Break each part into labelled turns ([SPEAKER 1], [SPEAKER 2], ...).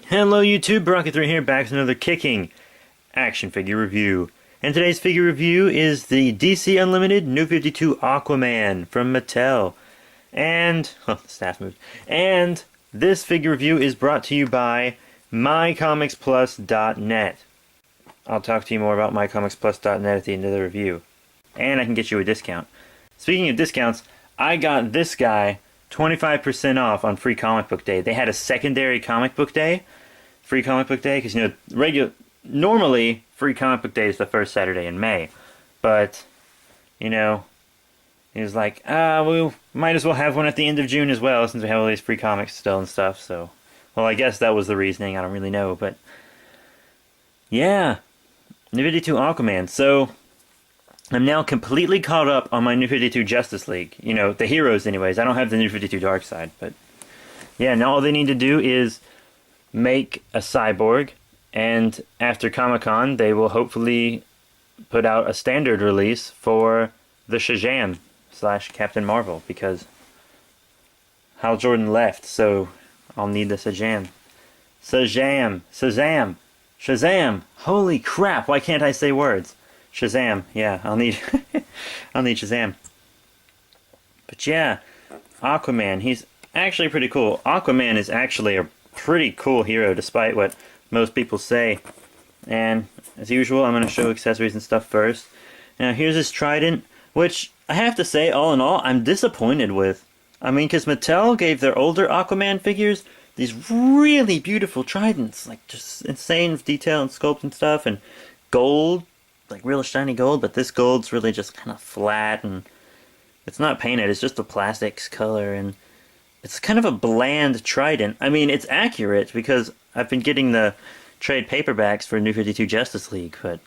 [SPEAKER 1] Hello YouTube, Rocket3 here, back with another kicking action figure review. And today's figure review is the DC Unlimited New 52 Aquaman from Mattel. And, oh, the staff moved. And this figure review is brought to you by mycomicsplus.net. I'll talk to you more about mycomicsplus.net at the end of the review. And I can get you a discount. Speaking of discounts, I got this guy 25% off on Free Comic Book Day. They had a secondary comic book day, Free Comic Book Day, because normally Free Comic Book Day is the first Saturday in May, but he was like, we might as well have one at the end of June as well, since we have all these free comics still and stuff. So, well, I guess that was the reasoning. I don't really know, but yeah, New 52 Aquaman. So I'm now completely caught up on my New 52 Justice League. The heroes anyways. I don't have the New 52 Darkseid, but yeah, now all they need to do is make a Cyborg, and after Comic-Con, they will hopefully put out a standard release for the Shazam / Captain Marvel, because Hal Jordan left, so I'll need the Shazam. Shazam! Holy crap, why can't I say words? Shazam, yeah, I'll need Shazam. But yeah, Aquaman, he's actually pretty cool. Aquaman is actually a pretty cool hero, despite what most people say. And as usual, I'm going to show accessories and stuff first. Now here's his trident, which I have to say, all in all, I'm disappointed with. I mean, because Mattel gave their older Aquaman figures these really beautiful tridents, like just insane detail and sculpt and stuff, and gold, like real shiny gold, but this gold's really just kind of flat, and it's not painted, it's just a plastics color, and it's kind of a bland trident. I mean, it's accurate because I've been getting the trade paperbacks for New 52 Justice League, but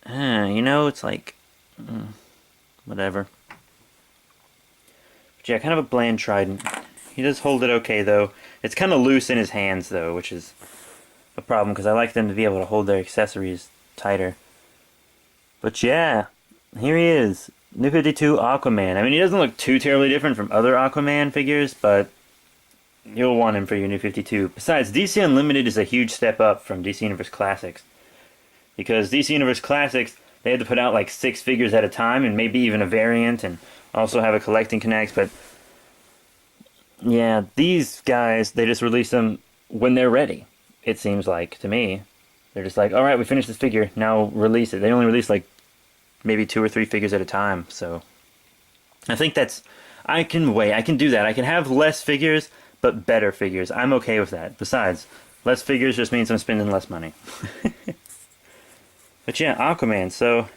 [SPEAKER 1] it's like whatever. But yeah, kind of a bland trident. He does hold it okay though. It's kind of loose in his hands though, which is a problem because I like them to be able to hold their accessories tighter. But yeah, here he is, New 52 Aquaman. I mean, he doesn't look too terribly different from other Aquaman figures, but you'll want him for your New 52. Besides, DC Unlimited is a huge step up from DC Universe Classics, because DC Universe Classics, they had to put out like 6 figures at a time, and maybe even a variant, and also have a collecting connect. But yeah, these guys, they just release them when they're ready, it seems like to me. They're just like, alright, we finished this figure, now release it. They only release like maybe 2 or 3 figures at a time, so I think I can do that. I can have less figures, but better figures. I'm okay with that. Besides, less figures just means I'm spending less money. But yeah, Aquaman. So,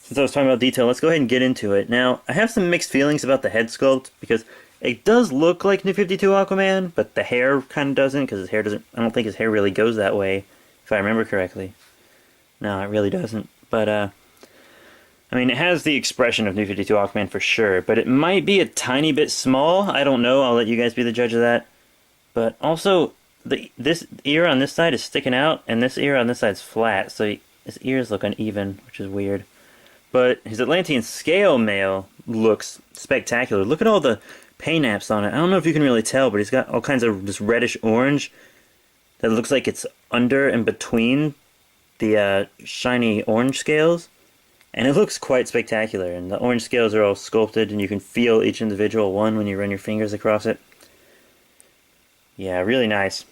[SPEAKER 1] since I was talking about detail, let's go ahead and get into it. Now, I have some mixed feelings about the head sculpt, because it does look like New 52 Aquaman, but the hair kind of doesn't, because his hair doesn't, I don't think his hair really goes that way, if I remember correctly. No, it really doesn't. But, I mean, it has the expression of New 52 Aquaman for sure, but it might be a tiny bit small. I don't know. I'll let you guys be the judge of that. But also, this ear on this side is sticking out, and this ear on this side is flat, so his ears look uneven, which is weird. But his Atlantean scale mail looks spectacular. Look at all the paint apps on it. I don't know if you can really tell, but he's got all kinds of this reddish orange that looks like it's under and between the shiny orange scales. And it looks quite spectacular, and the orange scales are all sculpted, and you can feel each individual one when you run your fingers across it. Yeah, really nice.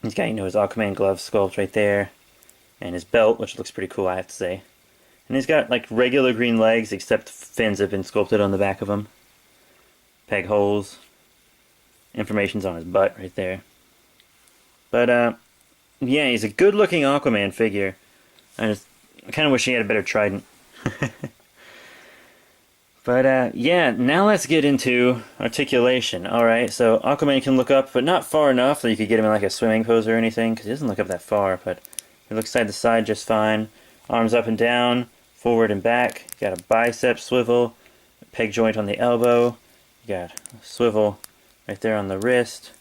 [SPEAKER 1] He's got, his Aquaman glove sculpt right there, and his belt, which looks pretty cool, I have to say. And he's got, like, regular green legs, except fins have been sculpted on the back of him. Peg holes. Information's on his butt right there. But, yeah, he's a good-looking Aquaman figure. I kind of wish he had a better trident. But, yeah, now let's get into articulation. Alright, so Aquaman can look up, but not far enough that you could get him in like a swimming pose or anything, because he doesn't look up that far, but he looks side to side just fine. Arms up and down, forward and back. You got a bicep swivel, a peg joint on the elbow. You got a swivel right there on the wrist.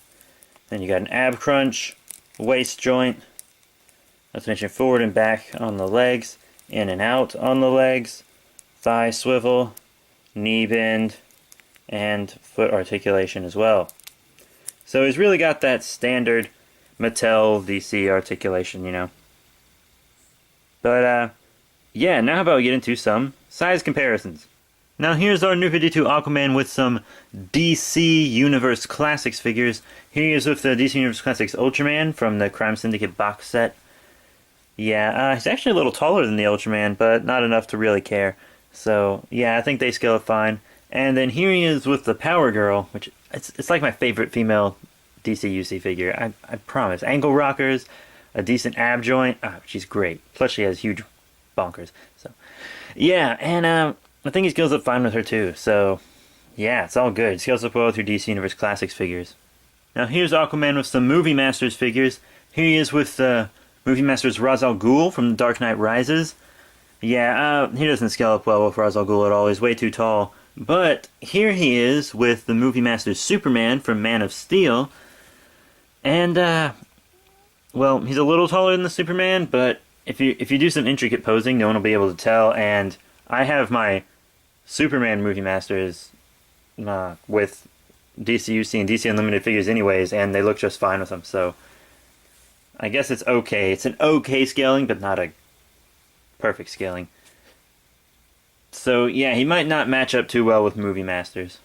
[SPEAKER 1] Then you got an ab crunch, waist joint. Let's mention forward and back on the legs, in and out on the legs, thigh swivel, knee bend, and foot articulation as well. So he's really got that standard Mattel DC Articulation, you know. But, yeah, now how about we get into some size comparisons. Now here's our New 52 Aquaman with some DC Universe Classics figures. Here he is with the DC Universe Classics Ultraman from the Crime Syndicate box set. Yeah, he's actually a little taller than the Ultraman, but not enough to really care. So, yeah, I think they scale it fine. And then here he is with the Power Girl, which it's like my favorite female DC UC figure. I promise. Ankle rockers, a decent ab joint. She's great. Plus she has huge bonkers. So, yeah, and I think he scales up fine with her too. So, yeah, it's all good. Scales up well with your DC Universe Classics figures. Now here's Aquaman with some Movie Masters figures. Here he is with Movie Masters Ra's al Ghul from The Dark Knight Rises. Yeah, he doesn't scale up well with Ra's al Ghul at all. He's way too tall. But here he is with the Movie Masters Superman from Man of Steel. And, well, he's a little taller than the Superman, but if you do some intricate posing, no one will be able to tell. And I have my Superman Movie Masters with DCUC and DC Unlimited figures anyways, and they look just fine with them, so I guess it's okay. It's an okay scaling, but not a perfect scaling. So yeah, he might not match up too well with Movie Masters.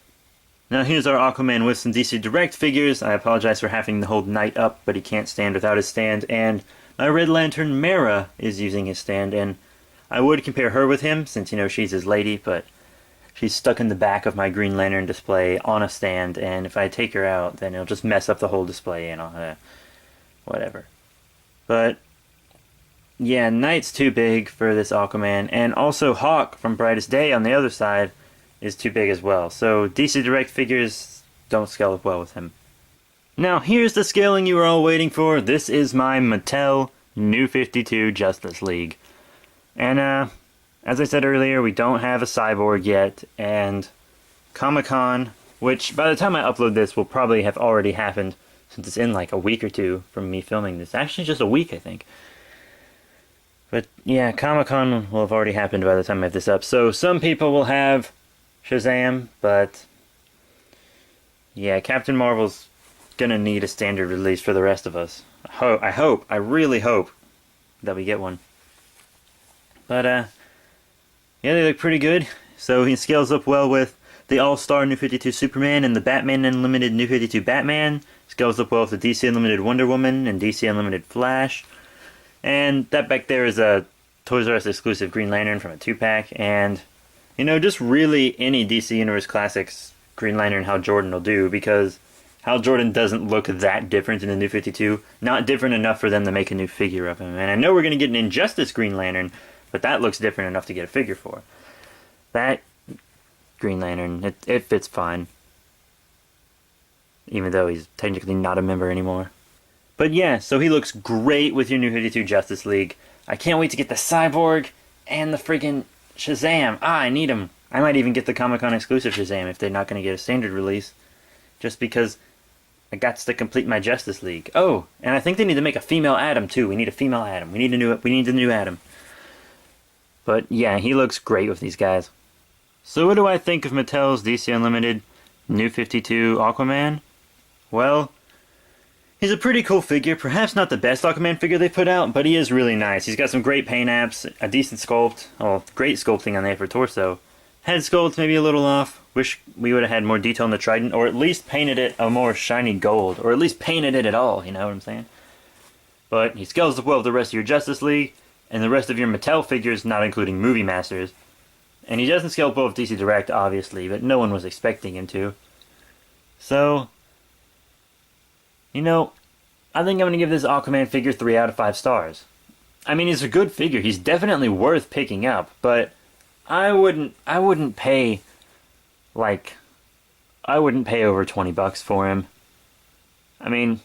[SPEAKER 1] Now here's our Aquaman with some DC Direct figures. I apologize for having to hold Knight up, but he can't stand without his stand, and my Red Lantern Mara is using his stand, and I would compare her with him, since, you know, she's his lady, but she's stuck in the back of my Green Lantern display on a stand, and if I take her out, then it'll just mess up the whole display, and whatever. But, yeah, Knight's too big for this Aquaman, and also Hawk from Brightest Day on the other side is too big as well. So DC Direct figures don't scale up well with him. Now, here's the scaling you were all waiting for. This is my Mattel New 52 Justice League. And, as I said earlier, we don't have a Cyborg yet, and Comic-Con, which by the time I upload this will probably have already happened, since it's in like a week or two from me filming this. Actually, just a week, I think. But yeah, Comic-Con will have already happened by the time I have this up. So some people will have Shazam, but yeah, Captain Marvel's gonna need a standard release for the rest of us. I really hope that we get one. But yeah, they look pretty good. So he scales up well with the All-Star New 52 Superman and the Batman Unlimited New 52 Batman. Scales up well with the DC Unlimited Wonder Woman and DC Unlimited Flash. And that back there is a Toys R Us exclusive Green Lantern from a 2-pack. And, you know, just really any DC Universe Classics Green Lantern Hal Jordan will do, because Hal Jordan doesn't look that different in the New 52. Not different enough for them to make a new figure of him. And I know we're going to get an Injustice Green Lantern, but that looks different enough to get a figure for. That Green Lantern, it fits fine. Even though he's technically not a member anymore. But yeah, so he looks great with your New 52 Justice League. I can't wait to get the Cyborg and the friggin' Shazam. I need him. I might even get the Comic-Con exclusive Shazam if they're not going to get a standard release. Just because I got to complete my Justice League. Oh, and I think they need to make a female Atom too. We need a female Atom. We need the new Atom. But yeah, he looks great with these guys. So what do I think of Mattel's DC Unlimited New 52 Aquaman? Well, he's a pretty cool figure. Perhaps not the best Aquaman figure they put out, but he is really nice. He's got some great paint apps, a decent sculpt, great sculpting on the upper torso. Head sculpt maybe a little off. Wish we would have had more detail on the trident, or at least painted it a more shiny gold, or at least painted it at all, you know what I'm saying? But he scales up well with the rest of your Justice League, and the rest of your Mattel figures, not including Movie Masters. And he doesn't scale up well with DC Direct, obviously, but no one was expecting him to. So, you know, I think I'm going to give this Aquaman figure 3 out of 5 stars. I mean, he's a good figure. He's definitely worth picking up, but I wouldn't pay, like, I wouldn't pay over $20 for him. I mean,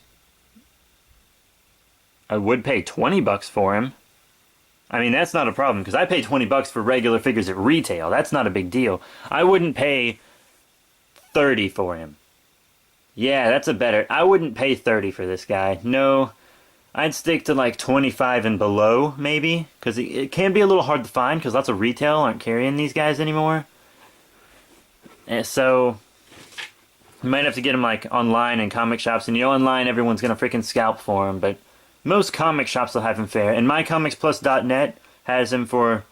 [SPEAKER 1] I would pay $20 for him. I mean, that's not a problem, because I pay $20 for regular figures at retail. That's not a big deal. I wouldn't pay $30 for him. Yeah, that's a better... I wouldn't pay $30 for this guy. No, I'd stick to like $25 and below, maybe. Because it can be a little hard to find, because lots of retail aren't carrying these guys anymore. And so, You might have to get him like online in comic shops, and online everyone's gonna freaking scalp for him, but most comic shops will have him fair. And mycomicsplus.net has him for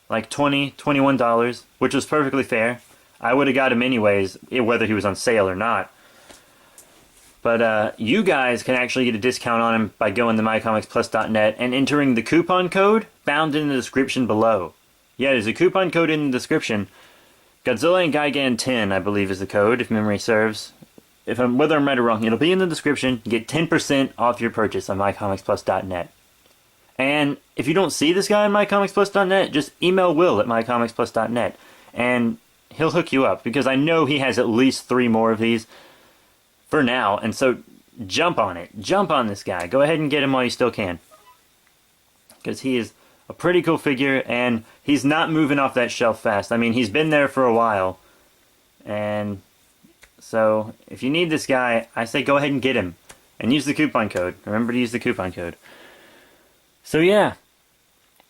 [SPEAKER 1] like $21, which was perfectly fair. I would have got him anyways, whether he was on sale or not. But you guys can actually get a discount on him by going to mycomicsplus.net and entering the coupon code found in the description below. Yeah, there's a coupon code in the description. Godzilla and Gigan 10, I believe, is the code, if memory serves. Whether I'm right or wrong, it'll be in the description. You get 10% off your purchase on mycomicsplus.net. And if you don't see this guy on mycomicsplus.net, just email Will at mycomicsplus.net, and he'll hook you up, because I know he has at least 3 more of these for now, and so jump on it. Jump on this guy. Go ahead and get him while you still can, because he is a pretty cool figure, and he's not moving off that shelf fast. I mean, he's been there for a while, and so if you need this guy, I say go ahead and get him, and use the coupon code. Remember to use the coupon code. So yeah,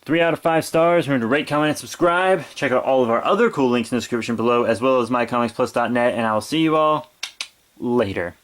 [SPEAKER 1] 3 out of 5 stars. Remember to rate, comment, and subscribe. Check out all of our other cool links in the description below, as well as mycomicsplus.net, and I will see you all later.